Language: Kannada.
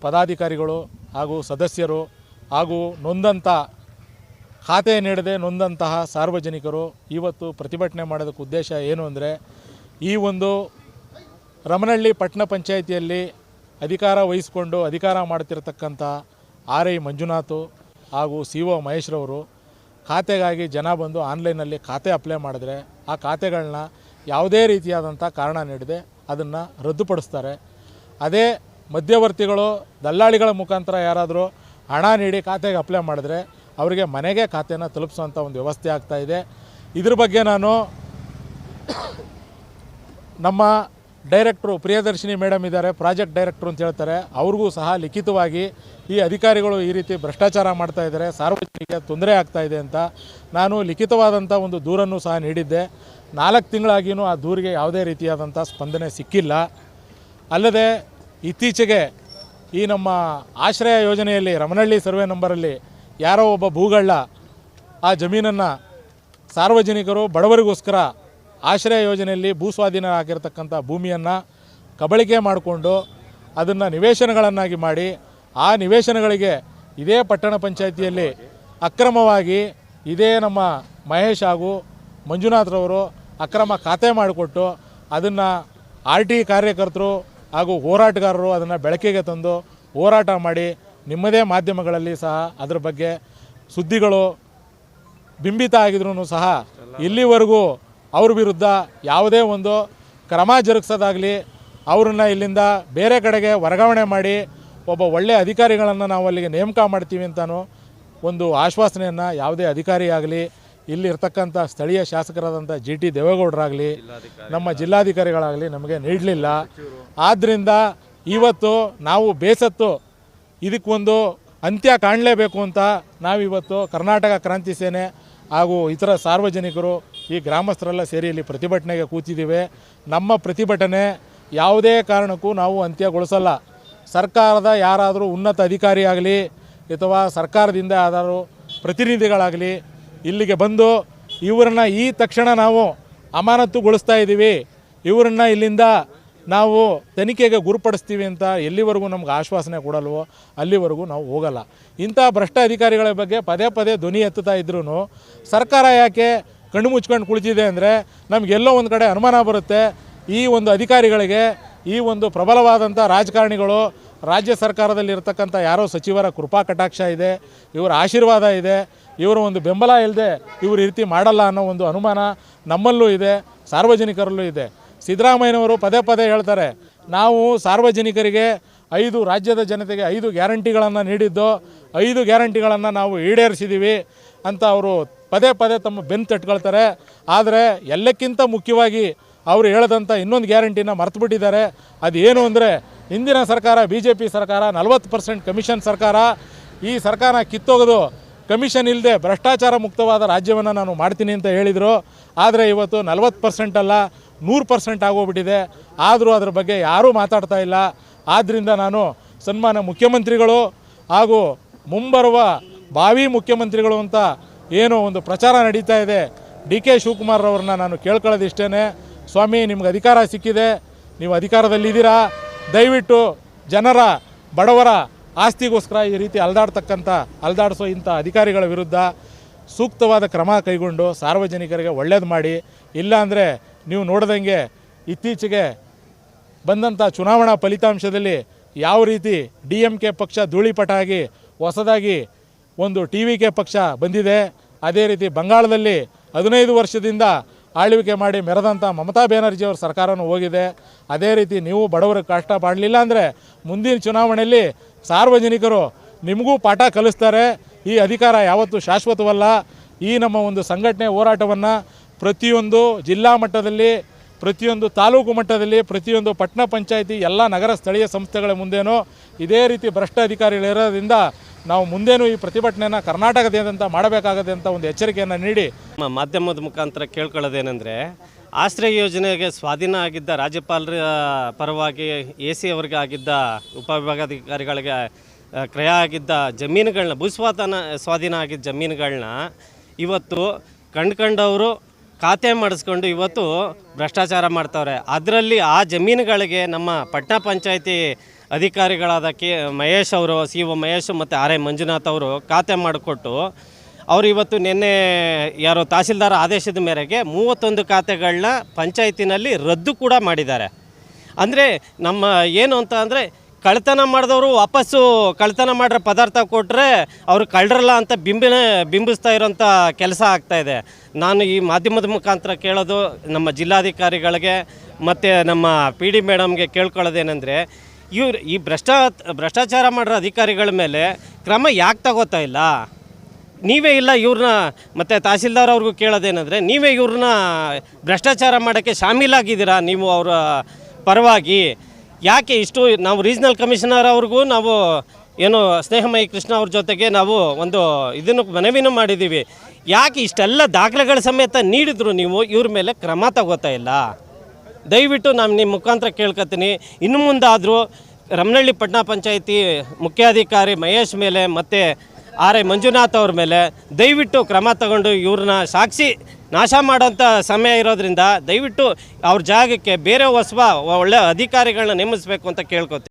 ಪದಾಧಿಕಾರಿಗಳು ಹಾಗೂ ಸದಸ್ಯರು ಹಾಗೂ ನೊಂದಂಥ ಖಾತೆ ನೀಡದೆ ನೊಂದಂತಹ ಸಾರ್ವಜನಿಕರು ಇವತ್ತು ಪ್ರತಿಭಟನೆ ಮಾಡೋದಕ್ಕೆ ಉದ್ದೇಶ ಏನು ಅಂದರೆ, ಈ ಒಂದು ರಮನಹಳ್ಳಿ ಪಟ್ಟಣ ಪಂಚಾಯಿತಿಯಲ್ಲಿ ಅಧಿಕಾರ ವಹಿಸಿಕೊಂಡು ಅಧಿಕಾರ ಮಾಡ್ತಿರ್ತಕ್ಕಂಥ ಆರ್ ಐ ಮಂಜುನಾಥ್ ಹಾಗೂ ಸಿ ಒ ಮಹೇಶ್ರವರು ಖಾತೆಗಾಗಿ ಜನ ಬಂದು ಆನ್ಲೈನಲ್ಲಿ ಖಾತೆ ಅಪ್ಲೈ ಮಾಡಿದ್ರೆ ಆ ಖಾತೆಗಳನ್ನ ಯಾವುದೇ ರೀತಿಯಾದಂಥ ಕಾರಣ ನೀಡದೆ ಅದನ್ನು ರದ್ದುಪಡಿಸ್ತಾರೆ. ಅದೇ ಮಧ್ಯವರ್ತಿಗಳು ದಲ್ಲಾಳಿಗಳ ಮುಖಾಂತರ ಯಾರಾದರೂ ಹಣ ನೀಡಿ ಖಾತೆಗೆ ಅಪ್ಲೈ ಮಾಡಿದ್ರೆ ಅವರಿಗೆ ಮನೆಗೆ ಖಾತೆನ ತಲುಪಿಸುವಂಥ ಒಂದು ವ್ಯವಸ್ಥೆ ಆಗ್ತಾಯಿದೆ. ಇದ್ರ ಬಗ್ಗೆ ನಾನು ನಮ್ಮ ಡೈರೆಕ್ಟ್ರು ಪ್ರಿಯದರ್ಶಿನಿ ಮೇಡಮ್ ಇದ್ದಾರೆ, ಪ್ರಾಜೆಕ್ಟ್ ಡೈರೆಕ್ಟ್ರು ಅಂತ ಹೇಳ್ತಾರೆ, ಅವ್ರಿಗೂ ಸಹ ಲಿಖಿತವಾಗಿ ಈ ಅಧಿಕಾರಿಗಳು ಈ ರೀತಿ ಭ್ರಷ್ಟಾಚಾರ ಮಾಡ್ತಾ ಇದ್ದಾರೆ, ಸಾರ್ವಜನಿಕರಿಗೆ ತೊಂದರೆ ಆಗ್ತಾಯಿದೆ ಅಂತ ನಾನು ಲಿಖಿತವಾದಂಥ ಒಂದು ದೂರನ್ನು ಸಹ ನೀಡಿದ್ದೆ. 4 ತಿಂಗಳಾಗಿಯೂ ಆ ದೂರಿಗೆ ಯಾವುದೇ ರೀತಿಯಾದಂಥ ಸ್ಪಂದನೆ ಸಿಕ್ಕಿಲ್ಲ. ಅಲ್ಲದೆ ಇತ್ತೀಚೆಗೆ ಈ ನಮ್ಮ ಆಶ್ರಯ ಯೋಜನೆಯಲ್ಲಿ ರಮನಹಳ್ಳಿ ಸರ್ವೆ ನಂಬರಲ್ಲಿ ಯಾರೋ ಒಬ್ಬ ಭೂಗಳ್ಳ ಆ ಜಮೀನನ್ನು ಸಾರ್ವಜನಿಕರು ಬಡವರಿಗೋಸ್ಕರ ಆಶ್ರಯ ಯೋಜನೆಯಲ್ಲಿ ಭೂಸ್ವಾಧೀನ ಆಗಿರತಕ್ಕಂಥ ಭೂಮಿಯನ್ನು ಕಬಳಿಕೆ ಮಾಡಿಕೊಂಡು ಅದನ್ನು ನಿವೇಶನಗಳನ್ನಾಗಿ ಮಾಡಿ ಆ ನಿವೇಶನಗಳಿಗೆ ಇದೇ ಪಟ್ಟಣ ಪಂಚಾಯಿತಿಯಲ್ಲಿ ಅಕ್ರಮವಾಗಿ ಇದೇ ನಮ್ಮ ಮಹೇಶ್ ಹಾಗೂ ಮಂಜುನಾಥ್ರವರು ಅಕ್ರಮ ಖಾತೆ ಮಾಡಿಕೊಟ್ಟು ಅದನ್ನು ಆರ್ ಟಿ ಕಾರ್ಯಕರ್ತರು ಹಾಗೂ ಹೋರಾಟಗಾರರು ಅದನ್ನು ಬೆಳಕಿಗೆ ತಂದು ಹೋರಾಟ ಮಾಡಿ ನಿಮ್ಮದೇ ಮಾಧ್ಯಮಗಳಲ್ಲಿ ಸಹ ಅದರ ಬಗ್ಗೆ ಸುದ್ದಿಗಳು ಬಿಂಬಿತ ಆಗಿದ್ರೂ ಸಹ ಇಲ್ಲಿವರೆಗೂ ಅವ್ರ ವಿರುದ್ಧ ಯಾವುದೇ ಒಂದು ಕ್ರಮ ಜರುಗಿಸೋದಾಗಲಿ ಅವರನ್ನು ಇಲ್ಲಿಂದ ಬೇರೆ ಕಡೆಗೆ ವರ್ಗಾವಣೆ ಮಾಡಿ ಒಬ್ಬ ಒಳ್ಳೆಯ ಅಧಿಕಾರಿಗಳನ್ನು ನಾವು ಅಲ್ಲಿಗೆ ನೇಮಕ ಮಾಡ್ತೀವಿ ಅಂತಲೂ ಒಂದು ಆಶ್ವಾಸನೆಯನ್ನು ಯಾವುದೇ ಅಧಿಕಾರಿ ಆಗಲಿ ಇಲ್ಲಿರ್ತಕ್ಕಂಥ ಸ್ಥಳೀಯ ಶಾಸಕರಾದಂಥ ಜಿ ಟಿ ದೇವೇಗೌಡರಾಗಲಿ ನಮ್ಮ ಜಿಲ್ಲಾಧಿಕಾರಿಗಳಾಗಲಿ ನಮಗೆ ನೀಡಲಿಲ್ಲ. ಆದ್ದರಿಂದ ಇವತ್ತು ನಾವು ಬೇಸತ್ತು ಇದಕ್ಕೊಂದು ಅಂತ್ಯ ಕಾಣಲೇಬೇಕು ಅಂತ ನಾವಿವತ್ತು ಕರ್ನಾಟಕ ಕ್ರಾಂತಿ ಸೇನೆ ಹಾಗೂ ಇತರ ಸಾರ್ವಜನಿಕರು ಈ ಗ್ರಾಮಸ್ಥರೆಲ್ಲ ಸೇರಿ ಇಲ್ಲಿ ಪ್ರತಿಭಟನೆಗೆ ಕೂತಿದ್ದೀವಿ. ನಮ್ಮ ಪ್ರತಿಭಟನೆ ಯಾವುದೇ ಕಾರಣಕ್ಕೂ ನಾವು ಅಂತ್ಯಗೊಳಿಸಲ್ಲ. ಸರ್ಕಾರದ ಯಾರಾದರೂ ಉನ್ನತ ಅಧಿಕಾರಿ ಆಗಲಿ ಅಥವಾ ಸರ್ಕಾರದಿಂದ ಯಾರಾದರೂ ಪ್ರತಿನಿಧಿಗಳಾಗಲಿ ಇಲ್ಲಿಗೆ ಬಂದು ಇವರನ್ನು ಈ ತಕ್ಷಣ ನಾವು ಅಮಾನತುಗೊಳಿಸ್ತಾ ಇದ್ದೀವಿ, ಇವರನ್ನು ಇಲ್ಲಿಂದ ನಾವು ತನಿಖೆಗೆ ಗುರುಪಡಿಸ್ತೀವಿ ಅಂತ ಎಲ್ಲಿವರೆಗೂ ನಮ್ಗೆ ಆಶ್ವಾಸನೆ ಕೊಡಲ್ವೋ ಅಲ್ಲಿವರೆಗೂ ನಾವು ಹೋಗಲ್ಲ. ಇಂಥ ಭ್ರಷ್ಟ ಅಧಿಕಾರಿಗಳ ಬಗ್ಗೆ ಪದೇ ಪದೇ ಧ್ವನಿ ಎತ್ತುತ್ತಾ ಇದ್ರೂ ಸರ್ಕಾರ ಯಾಕೆ ಕಣ್ಣು ಮುಚ್ಕೊಂಡು ಕುಳಿತಿದೆ ಅಂದರೆ ನಮಗೆಲ್ಲೋ ಒಂದು ಕಡೆ ಅನುಮಾನ ಬರುತ್ತೆ. ಈ ಒಂದು ಅಧಿಕಾರಿಗಳಿಗೆ ಈ ಒಂದು ಪ್ರಬಲವಾದಂಥ ರಾಜಕಾರಣಿಗಳು ರಾಜ್ಯ ಸರ್ಕಾರದಲ್ಲಿ ಇರತಕ್ಕಂಥ ಯಾರೋ ಸಚಿವರ ಕೃಪಾ ಕಟಾಕ್ಷ ಇದೆ, ಇವರ ಆಶೀರ್ವಾದ ಇದೆ, ಇವರ ಒಂದು ಬೆಂಬಲ ಇಲ್ಲದೆ ಇವರು ಈ ರೀತಿ ಮಾಡಲ್ಲ ಅನ್ನೋ ಒಂದು ಅನುಮಾನ ನಮ್ಮಲ್ಲೂ ಇದೆ, ಸಾರ್ವಜನಿಕರಲ್ಲೂ ಇದೆ. ಸಿದ್ದರಾಮಯ್ಯನವರು ಪದೇ ಪದೇ ಹೇಳ್ತಾರೆ, ನಾವು ಸಾರ್ವಜನಿಕರಿಗೆ ರಾಜ್ಯದ ಜನತೆಗೆ 5 ಗ್ಯಾರಂಟಿಗಳನ್ನು ನೀಡಿದ್ದು 5 ಗ್ಯಾರಂಟಿಗಳನ್ನು ನಾವು ಈಡೇರಿಸಿದ್ದೀವಿ ಅಂತ ಅವರು ಪದೇ ಪದೇ ತಮ್ಮ ಬೆನ್ನು ತಟ್ಕೊಳ್ತಾರೆ. ಆದರೆ ಎಲ್ಲಕ್ಕಿಂತ ಮುಖ್ಯವಾಗಿ ಅವರು ಹೇಳದಂಥ ಇನ್ನೊಂದು ಗ್ಯಾರಂಟಿನ ಮರ್ತುಬಿಟ್ಟಿದ್ದಾರೆ. ಅದೇನು ಅಂದರೆ ಹಿಂದಿನ ಸರ್ಕಾರ BJP ಸರ್ಕಾರ 40% ಕಮಿಷನ್ ಸರ್ಕಾರ. ಈ ಸರ್ಕಾರ ಕಿತ್ತೋಗೋದು ಕಮಿಷನ್ ಇಲ್ಲದೆ ಭ್ರಷ್ಟಾಚಾರ ಮುಕ್ತವಾದ ರಾಜ್ಯವನ್ನು ನಾನು ಮಾಡ್ತೀನಿ ಅಂತ ಹೇಳಿದರು. ಆದರೆ ಇವತ್ತು 40% ಅಲ್ಲ 100% ಆಗೋಗ್ಬಿಟ್ಟಿದೆ. ಆದರೂ ಅದರ ಬಗ್ಗೆ ಯಾರೂ ಮಾತಾಡ್ತಾ ಇಲ್ಲ. ಆದ್ದರಿಂದ ನಾನು ಸನ್ಮಾನ್ಯ ಮುಖ್ಯಮಂತ್ರಿಗಳು ಹಾಗೂ ಮುಂಬರುವ ಭಾವಿ ಮುಖ್ಯಮಂತ್ರಿಗಳು ಅಂತ ಏನೋ ಒಂದು ಪ್ರಚಾರ ನಡೀತಾ ಇದೆ, DK ಶಿವಕುಮಾರ್ ಅವ್ರನ್ನ ನಾನು ಕೇಳ್ಕೊಳ್ಳೋದಿಷ್ಟೇ, ಸ್ವಾಮಿ ನಿಮ್ಗೆ ಅಧಿಕಾರ ಸಿಕ್ಕಿದೆ, ನೀವು ಅಧಿಕಾರದಲ್ಲಿದ್ದೀರಾ, ದಯವಿಟ್ಟು ಜನರ ಬಡವರ ಆಸ್ತಿಗೋಸ್ಕರ ಈ ರೀತಿ ಅಲ್ದಾಡಿಸೋ ಇಂಥ ಅಧಿಕಾರಿಗಳ ವಿರುದ್ಧ ಸೂಕ್ತವಾದ ಕ್ರಮ ಕೈಗೊಂಡು ಸಾರ್ವಜನಿಕರಿಗೆ ಒಳ್ಳೇದು ಮಾಡಿ. ಇಲ್ಲಾಂದರೆ ನೀವು ನೋಡ್ದಂಗೆ ಇತ್ತೀಚೆಗೆ ಬಂದಂಥ ಚುನಾವಣಾ ಫಲಿತಾಂಶದಲ್ಲಿ ಯಾವ ರೀತಿ DMK ಪಕ್ಷ ಧೂಳಿಪಟ ಆಗಿ ಹೊಸದಾಗಿ ಒಂದು TVK ಪಕ್ಷ ಬಂದಿದೆ, ಅದೇ ರೀತಿ ಬಂಗಾಳದಲ್ಲಿ 15 ವರ್ಷದಿಂದ ಆಳ್ವಿಕೆ ಮಾಡಿ ಮೆರೆದಂಥ ಮಮತಾ ಬ್ಯಾನರ್ಜಿಯವ್ರ ಸರ್ಕಾರನೂ ಹೋಗಿದೆ. ಅದೇ ರೀತಿ ನೀವು ಬಡವರಿಗೆ ಕಷ್ಟ ಮಾಡಲಿಲ್ಲ ಅಂದರೆ ಮುಂದಿನ ಚುನಾವಣೆಯಲ್ಲಿ ಸಾರ್ವಜನಿಕರು ನಿಮಗೂ ಪಾಠ ಕಲಿಸ್ತಾರೆ. ಈ ಅಧಿಕಾರ ಯಾವತ್ತೂ ಶಾಶ್ವತವಲ್ಲ. ಈ ನಮ್ಮ ಒಂದು ಸಂಘಟನೆ ಹೋರಾಟವನ್ನು ಪ್ರತಿಯೊಂದು ಜಿಲ್ಲಾ ಮಟ್ಟದಲ್ಲಿ, ಪ್ರತಿಯೊಂದು ತಾಲೂಕು ಮಟ್ಟದಲ್ಲಿ, ಪ್ರತಿಯೊಂದು ಪಟ್ಟಣ ಪಂಚಾಯಿತಿ ಎಲ್ಲ ನಗರ ಸ್ಥಳೀಯ ಸಂಸ್ಥೆಗಳ ಮುಂದೇನೂ ಇದೇ ರೀತಿ ಭ್ರಷ್ಟ ಅಧಿಕಾರಿಗಳಿರೋದ್ರಿಂದ ನಾವು ಮುಂದೇನೂ ಈ ಪ್ರತಿಭಟನೆಯನ್ನು ಕರ್ನಾಟಕದಾದ್ಯಂತ ಮಾಡಬೇಕಾಗದೆ ಅಂತ ಒಂದು ಎಚ್ಚರಿಕೆಯನ್ನು ನೀಡಿ ಮಾಧ್ಯಮದ ಮುಖಾಂತರ ಕೇಳ್ಕೊಳ್ಳೋದೇನೆಂದರೆ, ಆಶ್ರಯ ಯೋಜನೆಗೆ ಸ್ವಾಧೀನ ಆಗಿದ್ದ ರಾಜ್ಯಪಾಲರ ಪರವಾಗಿ AC ಅವರಿಗೆ ಆಗಿದ್ದ ಉಪವಿಭಾಗಾಧಿಕಾರಿಗಳಿಗೆ ಕ್ರಯ ಆಗಿದ್ದ ಜಮೀನುಗಳನ್ನ ಸ್ವಾಧೀನ ಆಗಿದ್ದ ಜಮೀನುಗಳನ್ನ ಇವತ್ತು ಕಂಡವರು ಖಾತೆ ಮಾಡಿಸ್ಕೊಂಡು ಇವತ್ತು ಭ್ರಷ್ಟಾಚಾರ ಮಾಡ್ತವ್ರೆ. ಅದರಲ್ಲಿ ಆ ಜಮೀನುಗಳಿಗೆ ನಮ್ಮ ಪಟ್ಟಣ ಪಂಚಾಯಿತಿ ಅಧಿಕಾರಿಗಳಾದ ಮಹೇಶ್ ಅವರು, ಸಿ ಒ ಮಹೇಶ್ ಮತ್ತು ಆರ್ ಐ ಮಂಜುನಾಥ್ ಅವರು ಖಾತೆ ಮಾಡಿಕೊಟ್ಟು ಅವರು ಇವತ್ತು ನಿನ್ನೆ ಯಾರೋ ತಹಸೀಲ್ದಾರ್ ಆದೇಶದ ಮೇರೆಗೆ 31 ಖಾತೆಗಳನ್ನ ಪಂಚಾಯತಿನಲ್ಲಿ ರದ್ದು ಕೂಡ ಮಾಡಿದ್ದಾರೆ. ಅಂದರೆ ನಮ್ಮ ಏನು ಅಂತ ಅಂದರೆ ಕಳ್ತನ ಮಾಡಿದವರು ವಾಪಸ್ಸು ಕಳ್ತನ ಮಾಡಿರೋ ಪದಾರ್ಥ ಕೊಟ್ಟರೆ ಅವರು ಕಳ್ಳರಲ್ಲ ಅಂತ ಬಿಂಬಿಸ್ತಾ ಇರೋಂಥ ಕೆಲಸ ಆಗ್ತಾಯಿದೆ. ನಾನು ಈ ಮಾಧ್ಯಮದ ಮುಖಾಂತರ ಕೇಳೋದು ನಮ್ಮ ಜಿಲ್ಲಾಧಿಕಾರಿಗಳಿಗೆ ಮತ್ತು ನಮ್ಮ ಪಿ ಡಿ ಮೇಡಮ್ಗೆ ಕೇಳ್ಕೊಳ್ಳೋದೇನೆಂದರೆ, ಇವ್ರು ಈ ಭ್ರಷ್ಟಾಚಾರ ಮಾಡಿರೋ ಅಧಿಕಾರಿಗಳ ಮೇಲೆ ಕ್ರಮ ಯಾಕೆ ತಗೋತಾ ಇಲ್ಲ? ನೀವೇ ಇಲ್ಲ ಇವ್ರನ್ನ, ಮತ್ತು ತಹಸೀಲ್ದಾರ್ ಅವ್ರಿಗೂ ಕೇಳೋದೇನೆಂದರೆ, ನೀವೇ ಇವ್ರನ್ನ ಭ್ರಷ್ಟಾಚಾರ ಮಾಡೋಕ್ಕೆ ಶಾಮೀಲಾಗಿದ್ದೀರಾ ನೀವು ಅವರ ಪರವಾಗಿ. ಯಾಕೆ ಇಷ್ಟು ನಾವು ರೀಜ್ನಲ್ ಕಮಿಷನರ್ ಅವ್ರಿಗೂ ನಾವು ಏನು ಸ್ನೇಹಮಯಿ ಕೃಷ್ಣ ಅವ್ರ ಜೊತೆಗೆ ನಾವು ಒಂದು ಇದನ್ನು ಮನವಿನೂ ಮಾಡಿದ್ದೀವಿ. ಯಾಕೆ ಇಷ್ಟೆಲ್ಲ ದಾಖಲೆಗಳ ಸಮೇತ ನೀಡಿದ್ರು ನೀವು ಇವ್ರ ಮೇಲೆ ಕ್ರಮ ತಗೋತಾ ಇಲ್ಲ? ದಯವಿಟ್ಟು ನಾನು ನಿಮ್ಮ ಮುಖಾಂತರ ಕೇಳ್ಕೊತೀನಿ, ಇನ್ನು ಮುಂದಾದರೂ ರಮನಹಳ್ಳಿ ಪಟ್ಟಣ ಪಂಚಾಯಿತಿ ಮುಖ್ಯಾಧಿಕಾರಿ ಮಹೇಶ್ ಮೇಲೆ ಮತ್ತು ಆರ್ ಐ ಮಂಜುನಾಥ್ ಅವ್ರ ಮೇಲೆ ದಯವಿಟ್ಟು ಕ್ರಮ ತಗೊಂಡು ಇವ್ರನ್ನ ಸಾಕ್ಷಿ ನಾಶ ಮಾಡೋಂಥ ಸಮಯ ಇರೋದ್ರಿಂದ ದಯವಿಟ್ಟು ಅವ್ರ ಜಾಗಕ್ಕೆ ಬೇರೆ ಒಳ್ಳೆ ಅಧಿಕಾರಿಗಳನ್ನ ನೇಮಿಸಬೇಕು ಅಂತ ಕೇಳ್ಕೊತೀನಿ.